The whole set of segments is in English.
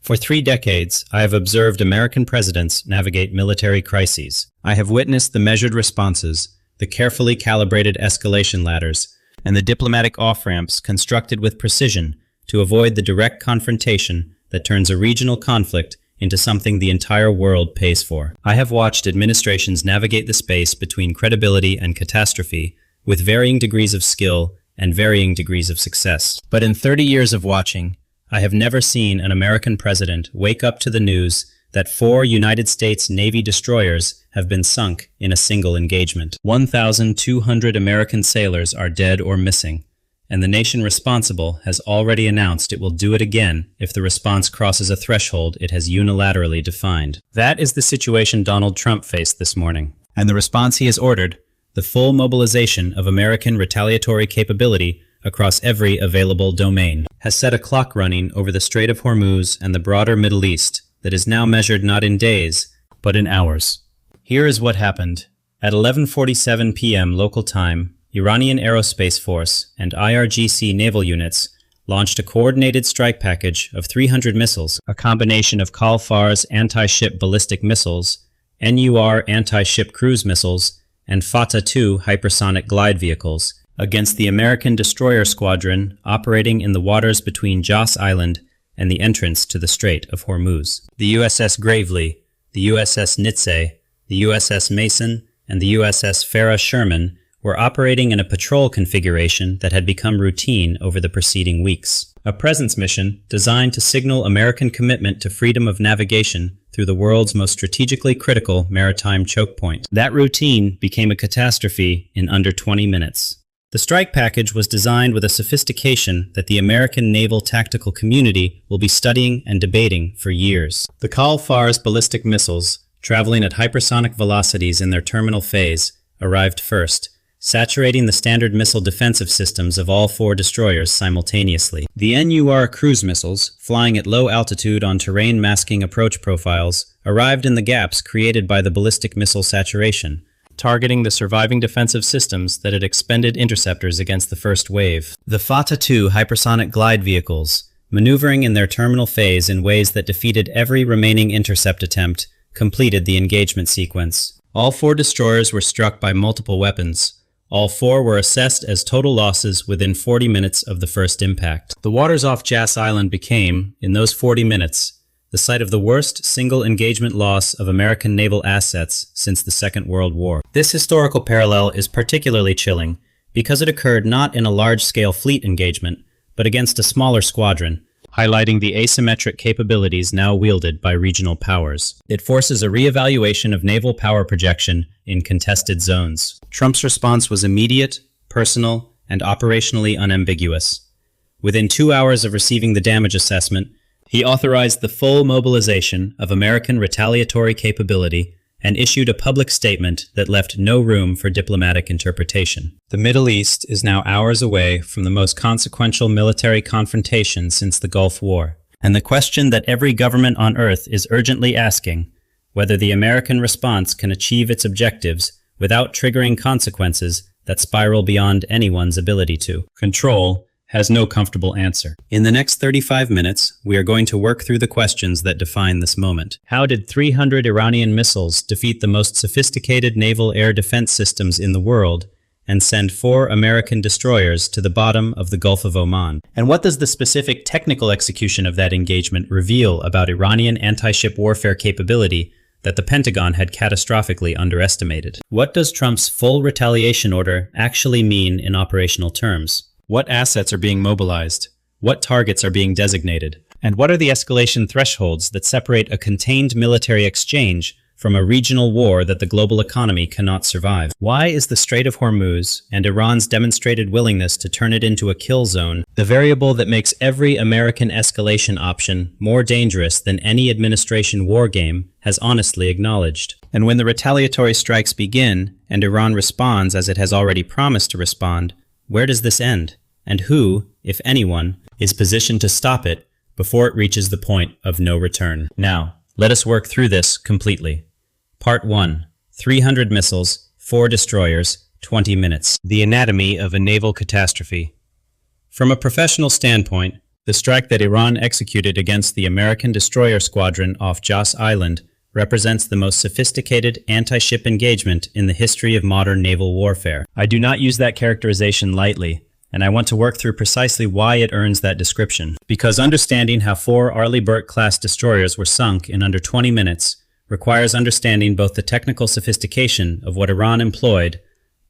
For 3 decades, I have observed American presidents navigate military crises. I have witnessed the measured responses, the carefully calibrated escalation ladders, and the diplomatic off-ramps constructed with precision to avoid the direct confrontation that turns a regional conflict into something the entire world pays for. I have watched administrations navigate the space between credibility and catastrophe with varying degrees of skill and varying degrees of success. But in 30 years of watching, I have never seen an American president wake up to the news that 4 United States Navy destroyers have been sunk in a single engagement. 1,200 American sailors are dead or missing, and the nation responsible has already announced it will do it again if the response crosses a threshold it has unilaterally defined. That is the situation Donald Trump faced this morning, and the response he has ordered, the full mobilization of American retaliatory capability across every available domain, has set a clock running over the Strait of Hormuz and the broader Middle East that is now measured not in days, but in hours. Here is what happened. At 11:47 p.m. local time, Iranian Aerospace Force and IRGC naval units launched a coordinated strike package of 300 missiles, a combination of Khal FARS anti-ship ballistic missiles, NUR anti-ship cruise missiles, and FATA-2 hypersonic glide vehicles, against the American destroyer squadron operating in the waters between Joss Island and the entrance to the Strait of Hormuz. The USS Gravely, the USS Nitze, the USS Mason, and the USS Farah Sherman were operating in a patrol configuration that had become routine over the preceding weeks. A presence mission designed to signal American commitment to freedom of navigation through the world's most strategically critical maritime choke point. That routine became a catastrophe in under 20 minutes. The strike package was designed with a sophistication that the American naval tactical community will be studying and debating for years. The Khal FARS ballistic missiles, traveling at hypersonic velocities in their terminal phase, arrived first, saturating the standard missile defensive systems of all 4 destroyers simultaneously. The NUR cruise missiles, flying at low altitude on terrain masking approach profiles, arrived in the gaps created by the ballistic missile saturation, targeting the surviving defensive systems that had expended interceptors against the first wave. The FATA-2 hypersonic glide vehicles, maneuvering in their terminal phase in ways that defeated every remaining intercept attempt, completed the engagement sequence. All 4 destroyers were struck by multiple weapons. All 4 were assessed as total losses within 40 minutes of the first impact. The waters off Joss Island became, in those 40 minutes, the site of the worst single engagement loss of American naval assets since the Second World War. This historical parallel is particularly chilling because it occurred not in a large-scale fleet engagement, but against a smaller squadron, highlighting the asymmetric capabilities now wielded by regional powers. It forces a re-evaluation of naval power projection in contested zones. Trump's response was immediate, personal, and operationally unambiguous. Within 2 hours of receiving the damage assessment, he authorized the full mobilization of American retaliatory capability and issued a public statement that left no room for diplomatic interpretation. The Middle East is now hours away from the most consequential military confrontation since the Gulf War, and the question that every government on Earth is urgently asking, whether the American response can achieve its objectives without triggering consequences that spiral beyond anyone's ability to control, has no comfortable answer. In the next 35 minutes, we are going to work through the questions that define this moment. How did 300 Iranian missiles defeat the most sophisticated naval air defense systems in the world and send 4 American destroyers to the bottom of the Gulf of Oman? And what does the specific technical execution of that engagement reveal about Iranian anti-ship warfare capability that the Pentagon had catastrophically underestimated? What does Trump's full retaliation order actually mean in operational terms? What assets are being mobilized? What targets are being designated? And what are the escalation thresholds that separate a contained military exchange from a regional war that the global economy cannot survive? Why is the Strait of Hormuz and Iran's demonstrated willingness to turn it into a kill zone the variable that makes every American escalation option more dangerous than any administration war game has honestly acknowledged? And when the retaliatory strikes begin and Iran responds as it has already promised to respond, where does this end? And who, if anyone, is positioned to stop it before it reaches the point of no return? Now, let us work through this completely. Part 1. 300 missiles, 4 destroyers, 20 minutes. The anatomy of a naval catastrophe. From a professional standpoint, The strike that Iran executed against the American destroyer squadron off Yas Island represents the most sophisticated anti-ship engagement in the history of modern naval warfare. I do not use that characterization lightly, and I want to work through precisely why it earns that description. Because understanding how 4 Arleigh Burke-class destroyers were sunk in under 20 minutes requires understanding both the technical sophistication of what Iran employed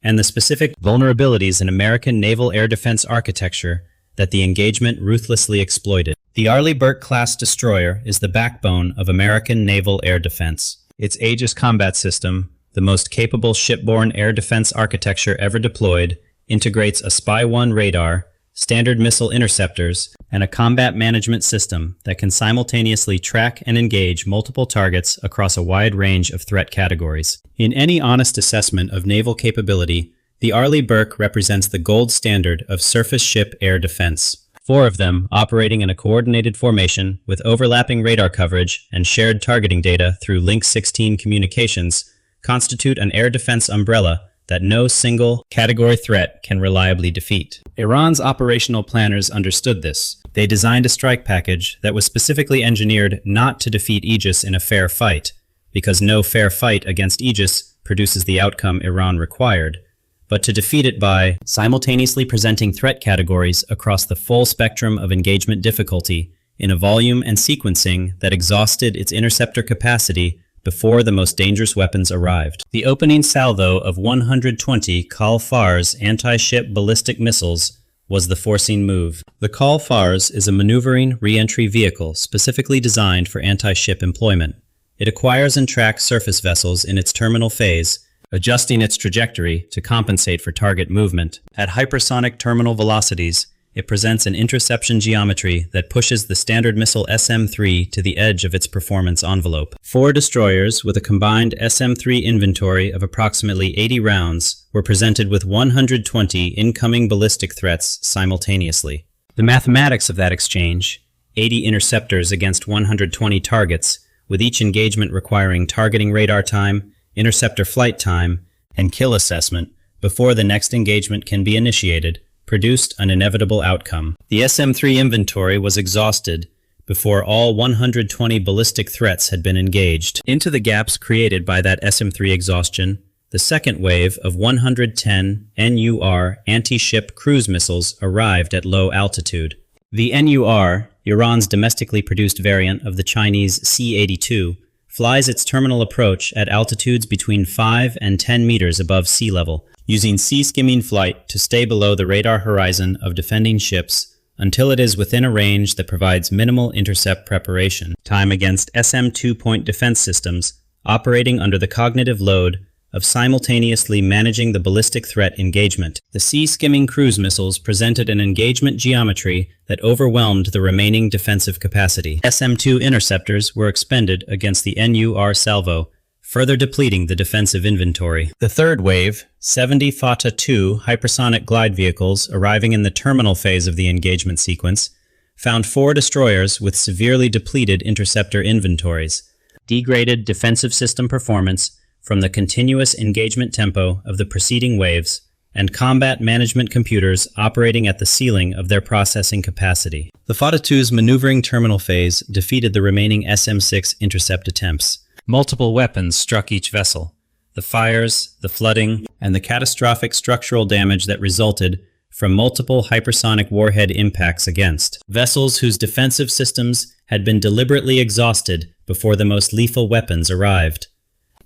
and the specific vulnerabilities in American naval air defense architecture that the engagement ruthlessly exploited. The Arleigh Burke-class destroyer is the backbone of American naval air defense. Its Aegis combat system, the most capable shipborne air defense architecture ever deployed, integrates a Spy-1 radar, standard missile interceptors, and a combat management system that can simultaneously track and engage multiple targets across a wide range of threat categories. In any honest assessment of naval capability, the Arleigh Burke represents the gold standard of surface ship air defense. 4 of them, operating in a coordinated formation with overlapping radar coverage and shared targeting data through Link 16 communications, constitute an air defense umbrella that no single category threat can reliably defeat. Iran's operational planners understood this. They designed a strike package that was specifically engineered not to defeat Aegis in a fair fight, because no fair fight against Aegis produces the outcome Iran required, but to defeat it by simultaneously presenting threat categories across the full spectrum of engagement difficulty in a volume and sequencing that exhausted its interceptor capacity before the most dangerous weapons arrived. The opening salvo of 120 Khal FARS anti-ship ballistic missiles was the forcing move. The Khal FARS is a maneuvering re-entry vehicle specifically designed for anti-ship employment. It acquires and tracks surface vessels in its terminal phase, adjusting its trajectory to compensate for target movement. At hypersonic terminal velocities, it presents an interception geometry that pushes the standard missile SM-3 to the edge of its performance envelope. 4 destroyers with a combined SM-3 inventory of approximately 80 rounds were presented with 120 incoming ballistic threats simultaneously. The mathematics of that exchange, 80 interceptors against 120 targets, with each engagement requiring targeting radar time, interceptor flight time, and kill assessment before the next engagement can be initiated, produced an inevitable outcome. The SM-3 inventory was exhausted before all 120 ballistic threats had been engaged. Into the gaps created by that SM-3 exhaustion, the second wave of 110 NUR anti-ship cruise missiles arrived at low altitude. The NUR, Iran's domestically produced variant of the Chinese C-82, flies its terminal approach at altitudes between 5 and 10 meters above sea level, using sea-skimming flight to stay below the radar horizon of defending ships until it is within a range that provides minimal intercept preparation time against SM-2 point defense systems operating under the cognitive load of simultaneously managing the ballistic threat engagement. The sea-skimming cruise missiles presented an engagement geometry that overwhelmed the remaining defensive capacity. SM-2 interceptors were expended against the NUR salvo, further depleting the defensive inventory. The third wave, 70 FATA-2 hypersonic glide vehicles arriving in the terminal phase of the engagement sequence, found 4 destroyers with severely depleted interceptor inventories, degraded defensive system performance from the continuous engagement tempo of the preceding waves, and combat management computers operating at the ceiling of their processing capacity. The FATA-2's maneuvering terminal phase defeated the remaining SM-6 intercept attempts. Multiple weapons struck each vessel. The fires, the flooding, and the catastrophic structural damage that resulted from multiple hypersonic warhead impacts against vessels whose defensive systems had been deliberately exhausted before the most lethal weapons arrived,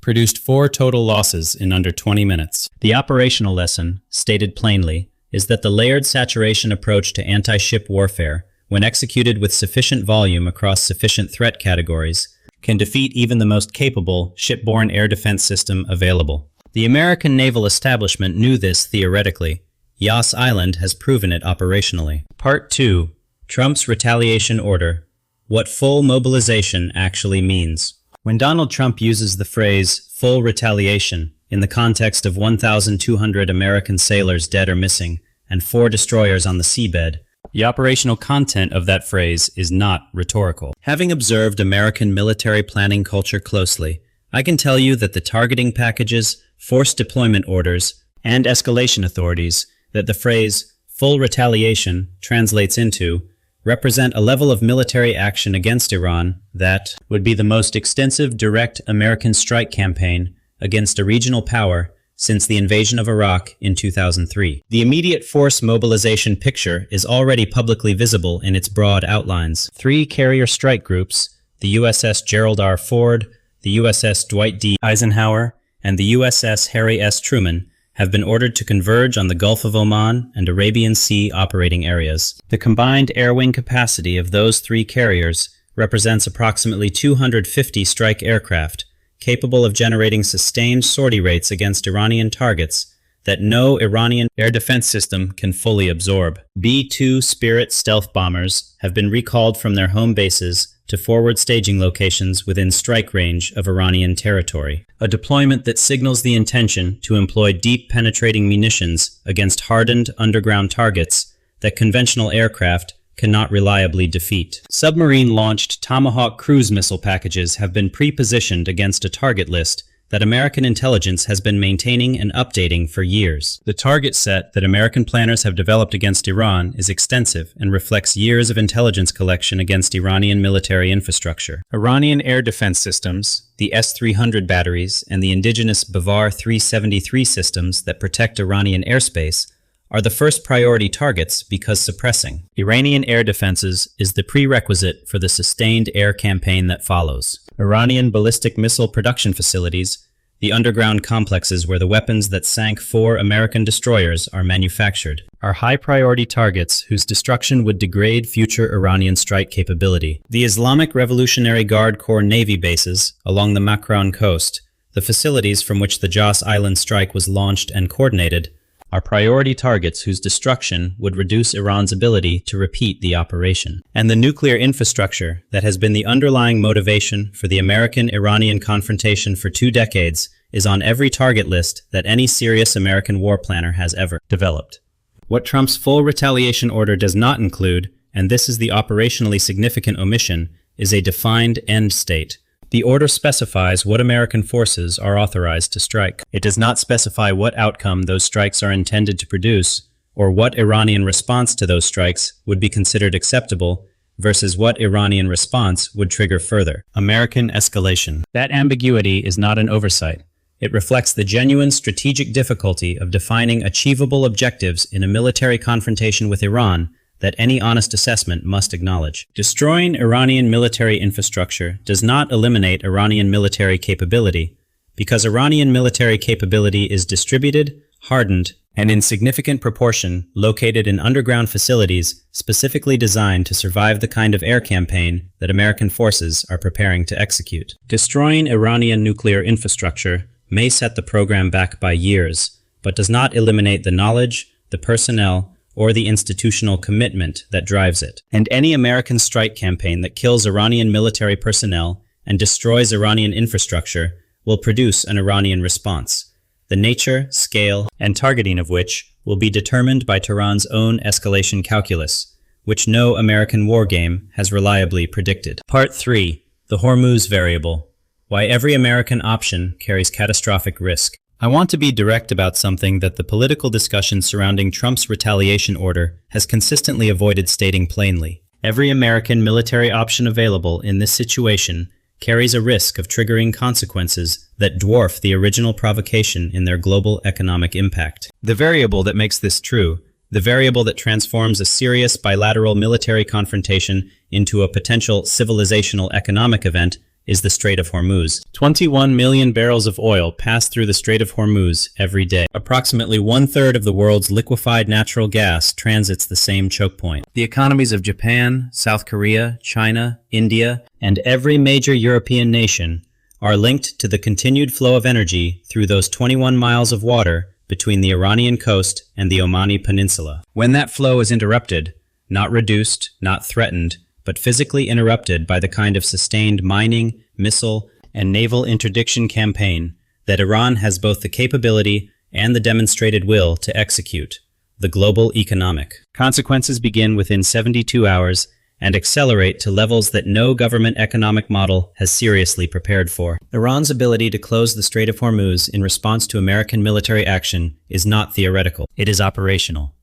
produced 4 total losses in under 20 minutes. The operational lesson, stated plainly, is that the layered saturation approach to anti-ship warfare, when executed with sufficient volume across sufficient threat categories, can defeat even the most capable shipborne air defense system available. The American naval establishment knew this theoretically. Yas Island has proven it operationally. Part 2. Trump's retaliation order. What full mobilization actually means. When Donald Trump uses the phrase full retaliation in the context of 1,200 American sailors dead or missing and 4 destroyers on the seabed, the operational content of that phrase is not rhetorical. Having observed American military planning culture closely, I can tell you that the targeting packages, forced deployment orders, and escalation authorities that the phrase full retaliation translates into represent a level of military action against Iran that would be the most extensive direct American strike campaign against a regional power since the invasion of Iraq in 2003. The immediate force mobilization picture is already publicly visible in its broad outlines. 3 carrier strike groups, the USS Gerald R. Ford, the USS Dwight D. Eisenhower, and the USS Harry S. Truman, have been ordered to converge on the Gulf of Oman and Arabian Sea operating areas. The combined air wing capacity of those 3 carriers represents approximately 250 strike aircraft, capable of generating sustained sortie rates against Iranian targets that no Iranian air defense system can fully absorb. B-2 Spirit stealth bombers have been recalled from their home bases to forward staging locations within strike range of Iranian territory, a deployment that signals the intention to employ deep penetrating munitions against hardened underground targets that conventional aircraft cannot reliably defeat. Submarine-launched Tomahawk cruise missile packages have been pre-positioned against a target list that American intelligence has been maintaining and updating for years. The target set that American planners have developed against Iran is extensive and reflects years of intelligence collection against Iranian military infrastructure. Iranian air defense systems, the S-300 batteries, and the indigenous Bavar 373 systems that protect Iranian airspace are the first priority targets because suppressing Iranian air defenses is the prerequisite for the sustained air campaign that follows. Iranian ballistic missile production facilities, the underground complexes where the weapons that sank 4 American destroyers are manufactured, are high-priority targets whose destruction would degrade future Iranian strike capability. The Islamic Revolutionary Guard Corps Navy bases along the Makran coast, the facilities from which the Jas Island strike was launched and coordinated, are priority targets whose destruction would reduce Iran's ability to repeat the operation. And the nuclear infrastructure that has been the underlying motivation for the American-Iranian confrontation for 2 decades is on every target list that any serious American war planner has ever developed. What Trump's full retaliation order does not include, and this is the operationally significant omission, is a defined end state. The order specifies what American forces are authorized to strike. It does not specify what outcome those strikes are intended to produce, or what Iranian response to those strikes would be considered acceptable versus what Iranian response would trigger further American escalation. That ambiguity is not an oversight. It reflects the genuine strategic difficulty of defining achievable objectives in a military confrontation with Iran that any honest assessment must acknowledge. Destroying Iranian military infrastructure does not eliminate Iranian military capability, because Iranian military capability is distributed, hardened, and in significant proportion located in underground facilities specifically designed to survive the kind of air campaign that American forces are preparing to execute. Destroying Iranian nuclear infrastructure may set the program back by years, but does not eliminate the knowledge, the personnel, or the institutional commitment that drives it. And any American strike campaign that kills Iranian military personnel and destroys Iranian infrastructure will produce an Iranian response, the nature, scale, and targeting of which will be determined by Tehran's own escalation calculus, which no American war game has reliably predicted. Part 3. The Hormuz Variable. Why every American option carries catastrophic risk. I want to be direct about something that the political discussion surrounding Trump's retaliation order has consistently avoided stating plainly. Every American military option available in this situation carries a risk of triggering consequences that dwarf the original provocation in their global economic impact. The variable that makes this true, the variable that transforms a serious bilateral military confrontation into a potential civilizational economic event, is the Strait of Hormuz. 21 million barrels of oil pass through the Strait of Hormuz every day. Approximately 1/3 of the world's liquefied natural gas transits the same choke point. The economies of Japan, South Korea, China, India, and every major European nation are linked to the continued flow of energy through those 21 miles of water between the Iranian coast and the Omani Peninsula. When that flow is interrupted, not reduced, not threatened, but physically interrupted by the kind of sustained mining, missile, and naval interdiction campaign that Iran has both the capability and the demonstrated will to execute, the global economic consequences begin within 72 hours and accelerate to levels that no government economic model has seriously prepared for. Iran's ability to close the Strait of Hormuz in response to American military action is not theoretical. It is operational.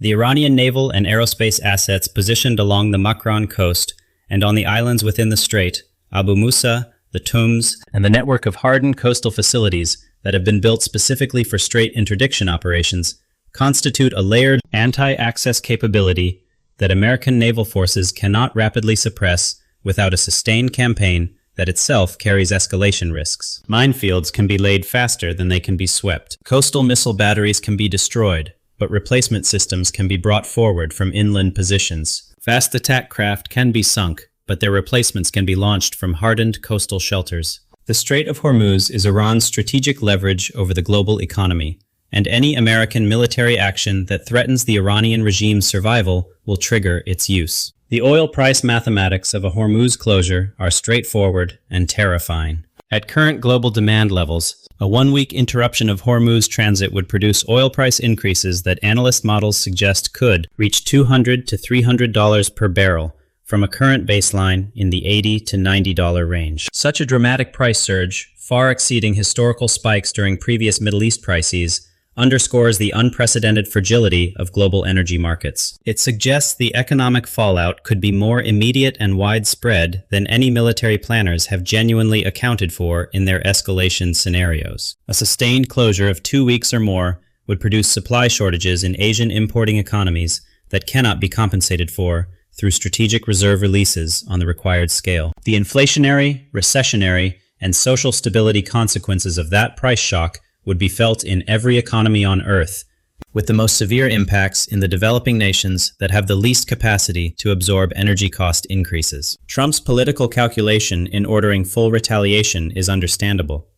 The Iranian naval and aerospace assets positioned along the Makran coast and on the islands within the strait, Abu Musa, the Tums, and the network of hardened coastal facilities that have been built specifically for strait interdiction operations, constitute a layered anti-access capability that American naval forces cannot rapidly suppress without a sustained campaign that itself carries escalation risks. Minefields can be laid faster than they can be swept. Coastal missile batteries can be destroyed, but replacement systems can be brought forward from inland positions. Fast attack craft can be sunk, but their replacements can be launched from hardened coastal shelters. The Strait of Hormuz is Iran's strategic leverage over the global economy, and any American military action that threatens the Iranian regime's survival will trigger its use. The oil price mathematics of a Hormuz closure are straightforward and terrifying. At current global demand levels, a one-week interruption of Hormuz transit would produce oil price increases that analyst models suggest could reach $200 to $300 per barrel, from a current baseline in the $80 to $90 range. Such a dramatic price surge, far exceeding historical spikes during previous Middle East crises, underscores the unprecedented fragility of global energy markets. It suggests the economic fallout could be more immediate and widespread than any military planners have genuinely accounted for in their escalation scenarios. A sustained closure of 2 weeks or more would produce supply shortages in Asian importing economies that cannot be compensated for through strategic reserve releases on the required scale. The inflationary, recessionary, and social stability consequences of that price shock would be felt in every economy on Earth, with the most severe impacts in the developing nations that have the least capacity to absorb energy cost increases. Trump's political calculation in ordering full retaliation is understandable.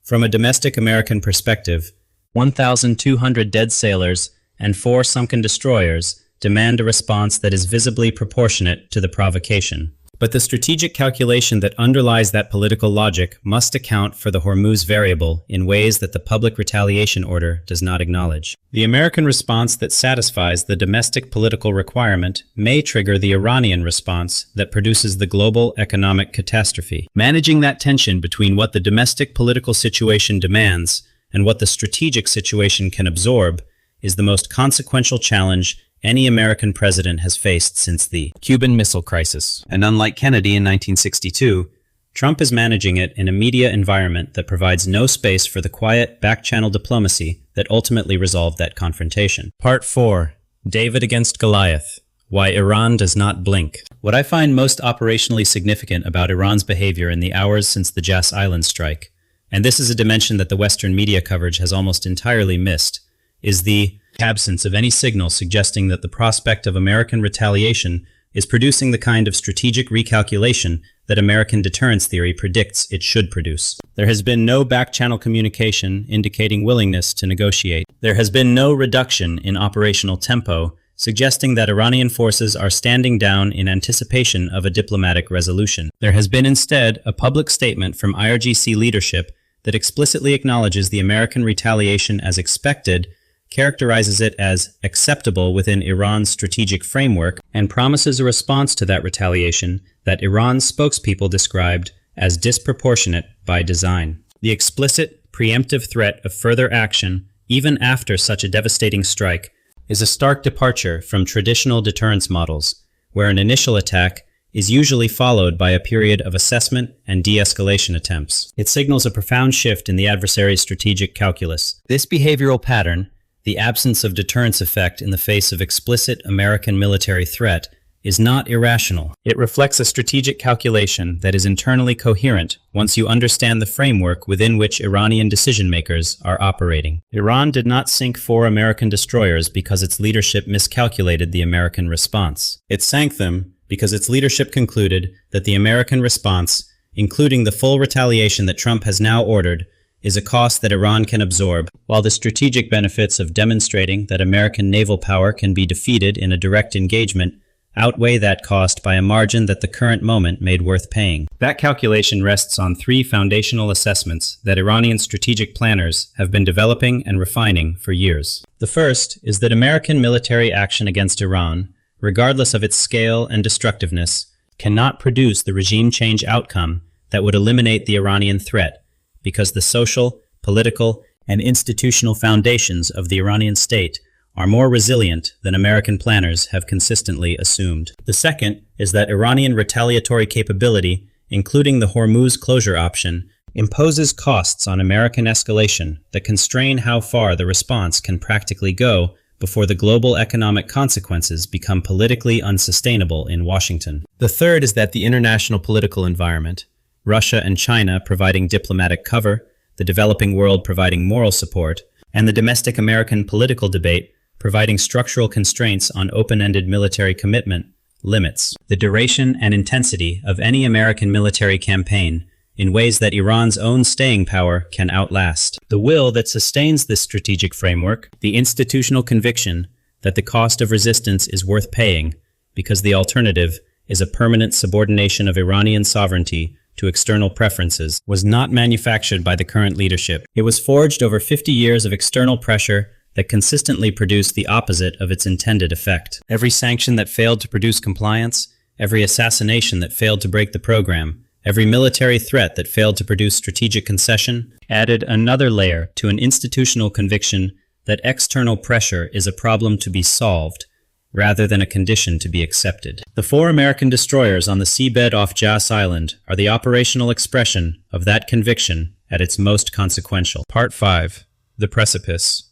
From a domestic American perspective, 1,200 dead sailors and 4 sunken destroyers demand a response that is visibly proportionate to the provocation. But the strategic calculation that underlies that political logic must account for the Hormuz variable in ways that the public retaliation order does not acknowledge. The American response that satisfies the domestic political requirement may trigger the Iranian response that produces the global economic catastrophe. Managing that tension between what the domestic political situation demands and what the strategic situation can absorb is the most consequential challenge any American president has faced since the Cuban Missile Crisis. And unlike Kennedy in 1962, Trump is managing it in a media environment that provides no space for the quiet, back-channel diplomacy that ultimately resolved that confrontation. Part 4. David against Goliath. Why Iran does not blink. What I find most operationally significant about Iran's behavior in the hours since the Jas Island strike, and this is a dimension that the Western media coverage has almost entirely missed, is the absence of any signal suggesting that the prospect of American retaliation is producing the kind of strategic recalculation that American deterrence theory predicts it should produce. There has been no back-channel communication indicating willingness to negotiate. There has been no reduction in operational tempo, suggesting that Iranian forces are standing down in anticipation of a diplomatic resolution. There has been instead a public statement from IRGC leadership that explicitly acknowledges the American retaliation as expected, characterizes it as acceptable within Iran's strategic framework, and promises a response to that retaliation that Iran's spokespeople described as disproportionate by design. The explicit, preemptive threat of further action, even after such a devastating strike, is a stark departure from traditional deterrence models, where an initial attack is usually followed by a period of assessment and de-escalation attempts. It signals a profound shift in the adversary's strategic calculus. This behavioral pattern, the absence of deterrence effect in the face of explicit American military threat, is not irrational. It reflects a strategic calculation that is internally coherent once you understand the framework within which Iranian decision-makers are operating. Iran did not sink 4 American destroyers because its leadership miscalculated the American response. It sank them because its leadership concluded that the American response, including the full retaliation that Trump has now ordered, is a cost that Iran can absorb, while the strategic benefits of demonstrating that American naval power can be defeated in a direct engagement outweigh that cost by a margin that the current moment made worth paying. That calculation rests on 3 foundational assessments that Iranian strategic planners have been developing and refining for years. The first is that American military action against Iran, regardless of its scale and destructiveness, cannot produce the regime change outcome that would eliminate the Iranian threat, because the social, political, and institutional foundations of the Iranian state are more resilient than American planners have consistently assumed. The second is that Iranian retaliatory capability, including the Hormuz closure option, imposes costs on American escalation that constrain how far the response can practically go before the global economic consequences become politically unsustainable in Washington. The third is that the international political environment, Russia and China providing diplomatic cover, the developing world providing moral support, and the domestic American political debate providing structural constraints on open-ended military commitment, limits the duration and intensity of any American military campaign in ways that Iran's own staying power can outlast. The will that sustains this strategic framework, the institutional conviction that the cost of resistance is worth paying because the alternative is a permanent subordination of Iranian sovereignty to external preferences, was not manufactured by the current leadership. It was forged over 50 years of external pressure that consistently produced the opposite of its intended effect. Every sanction that failed to produce compliance, every assassination that failed to break the program, every military threat that failed to produce strategic concession, added another layer to an institutional conviction that external pressure is a problem to be solved, rather than a condition to be accepted. The 4 American destroyers on the seabed off Jas Island are the operational expression of that conviction at its most consequential. Part 5. The Precipice.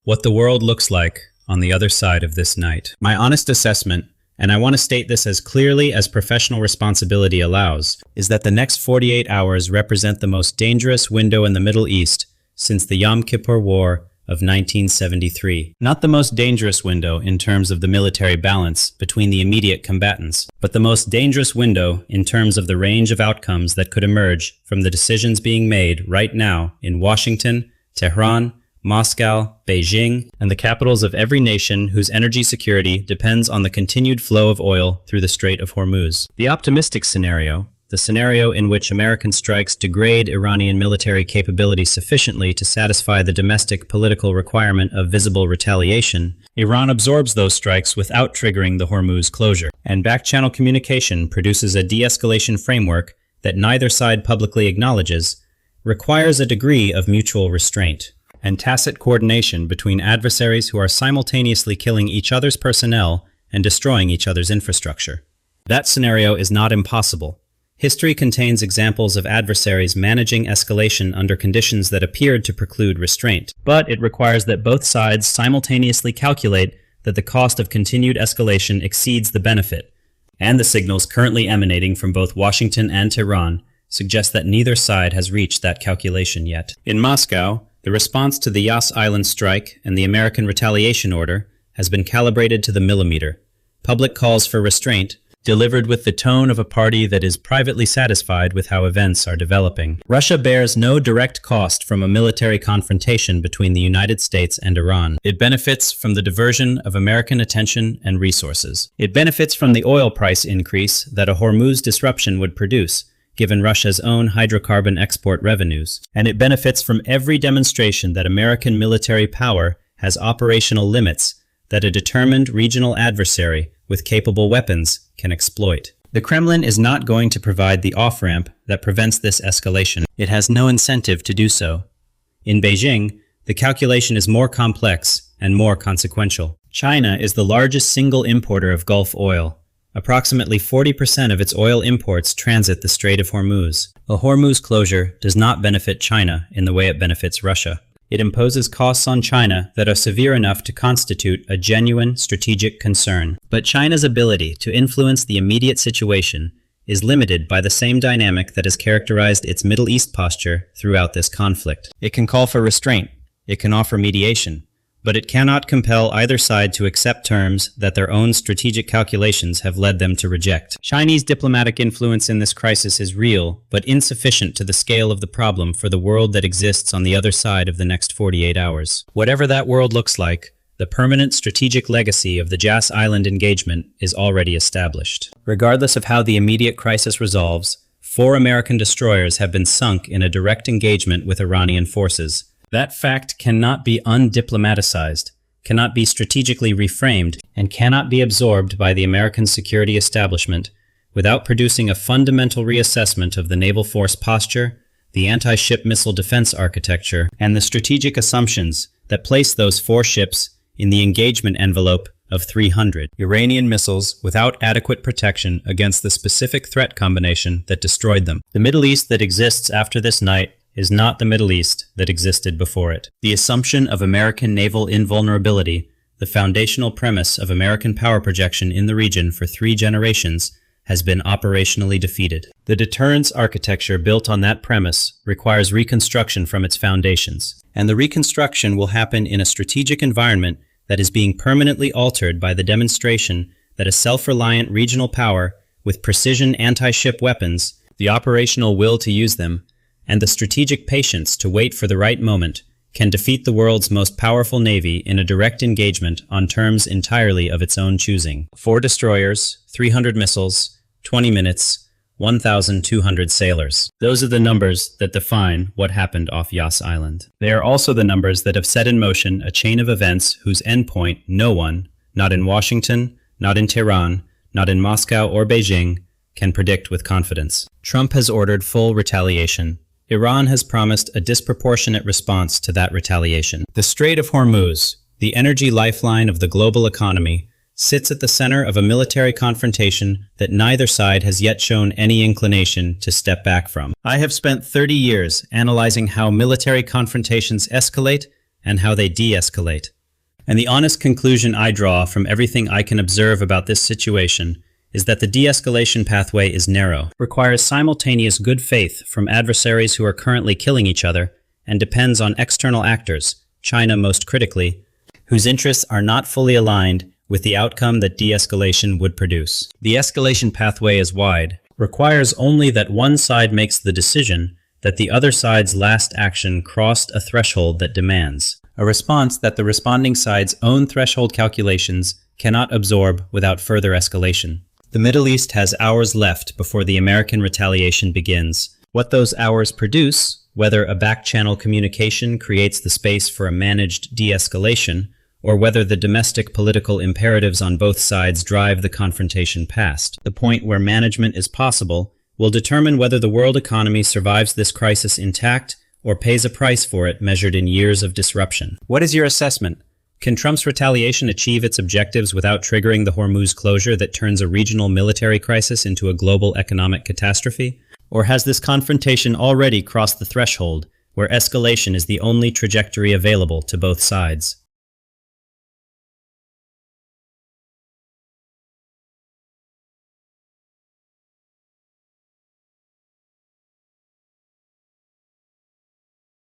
What the world looks like on the other side of this night. My honest assessment, and I want to state this as clearly as professional responsibility allows, is that the next 48 hours represent the most dangerous window in the Middle East since the Yom Kippur War of 1973. Not the most dangerous window in terms of the military balance between the immediate combatants, but the most dangerous window in terms of the range of outcomes that could emerge from the decisions being made right now in Washington, Tehran, Moscow, Beijing, and the capitals of every nation whose energy security depends on the continued flow of oil through the Strait of Hormuz. The optimistic scenario, the scenario in which American strikes degrade Iranian military capability sufficiently to satisfy the domestic political requirement of visible retaliation, Iran absorbs those strikes without triggering the Hormuz closure, and back-channel communication produces a de-escalation framework that neither side publicly acknowledges, requires a degree of mutual restraint and tacit coordination between adversaries who are simultaneously killing each other's personnel and destroying each other's infrastructure. That scenario is not impossible. History contains examples of adversaries managing escalation under conditions that appeared to preclude restraint, but it requires that both sides simultaneously calculate that the cost of continued escalation exceeds the benefit, and the signals currently emanating from both Washington and Tehran suggest that neither side has reached that calculation yet. In Moscow, the response to the Yas Island strike and the American retaliation order has been calibrated to the millimeter. Public calls for restraint, delivered with the tone of a party that is privately satisfied with how events are developing. Russia bears no direct cost from a military confrontation between the United States and Iran. It benefits from the diversion of American attention and resources. It benefits from the oil price increase that a Hormuz disruption would produce, given Russia's own hydrocarbon export revenues. And it benefits from every demonstration that American military power has operational limits that a determined regional adversary with capable weapons can exploit. The Kremlin is not going to provide the off-ramp that prevents this escalation. It has no incentive to do so. In Beijing, the calculation is more complex and more consequential. China is the largest single importer of Gulf oil. Approximately 40% of its oil imports transit the Strait of Hormuz. A Hormuz closure does not benefit China in the way it benefits Russia. It imposes costs on China that are severe enough to constitute a genuine strategic concern. But China's ability to influence the immediate situation is limited by the same dynamic that has characterized its Middle East posture throughout this conflict. It can call for restraint, it can offer mediation, but it cannot compel either side to accept terms that their own strategic calculations have led them to reject. Chinese diplomatic influence in this crisis is real, but insufficient to the scale of the problem for the world that exists on the other side of the next 48 hours. Whatever that world looks like, the permanent strategic legacy of the Jas Island engagement is already established. Regardless of how the immediate crisis resolves, 4 American destroyers have been sunk in a direct engagement with Iranian forces. That fact cannot be undiplomaticized, cannot be strategically reframed, and cannot be absorbed by the American security establishment without producing a fundamental reassessment of the naval force posture, the anti-ship missile defense architecture, and the strategic assumptions that place those 4 ships in the engagement envelope of 300 Iranian missiles without adequate protection against the specific threat combination that destroyed them. The Middle East that exists after this night is not the Middle East that existed before it. The assumption of American naval invulnerability, the foundational premise of American power projection in the region for 3 generations, has been operationally defeated. The deterrence architecture built on that premise requires reconstruction from its foundations, and the reconstruction will happen in a strategic environment that is being permanently altered by the demonstration that a self-reliant regional power with precision anti-ship weapons, the operational will to use them, and the strategic patience to wait for the right moment can defeat the world's most powerful navy in a direct engagement on terms entirely of its own choosing. 4 destroyers, 300 missiles, 20 minutes, 1,200 sailors. Those are the numbers that define what happened off Yas Island. They are also the numbers that have set in motion a chain of events whose endpoint no one, not in Washington, not in Tehran, not in Moscow or Beijing, can predict with confidence. Trump has ordered full retaliation. Iran has promised a disproportionate response to that retaliation. The Strait of Hormuz, the energy lifeline of the global economy, sits at the center of a military confrontation that neither side has yet shown any inclination to step back from. I have spent 30 years analyzing how military confrontations escalate and how they de-escalate. And the honest conclusion I draw from everything I can observe about this situation is that the de-escalation pathway is narrow, requires simultaneous good faith from adversaries who are currently killing each other, and depends on external actors, China most critically, whose interests are not fully aligned with the outcome that de-escalation would produce. The escalation pathway is wide, requires only that one side makes the decision that the other side's last action crossed a threshold that demands a response that the responding side's own threshold calculations cannot absorb without further escalation. The Middle East has hours left before the American retaliation begins. What those hours produce, whether a back-channel communication creates the space for a managed de-escalation, or whether the domestic political imperatives on both sides drive the confrontation past the point where management is possible, will determine whether the world economy survives this crisis intact or pays a price for it measured in years of disruption. What is your assessment? Can Trump's retaliation achieve its objectives without triggering the Hormuz closure that turns a regional military crisis into a global economic catastrophe? Or has this confrontation already crossed the threshold where escalation is the only trajectory available to both sides?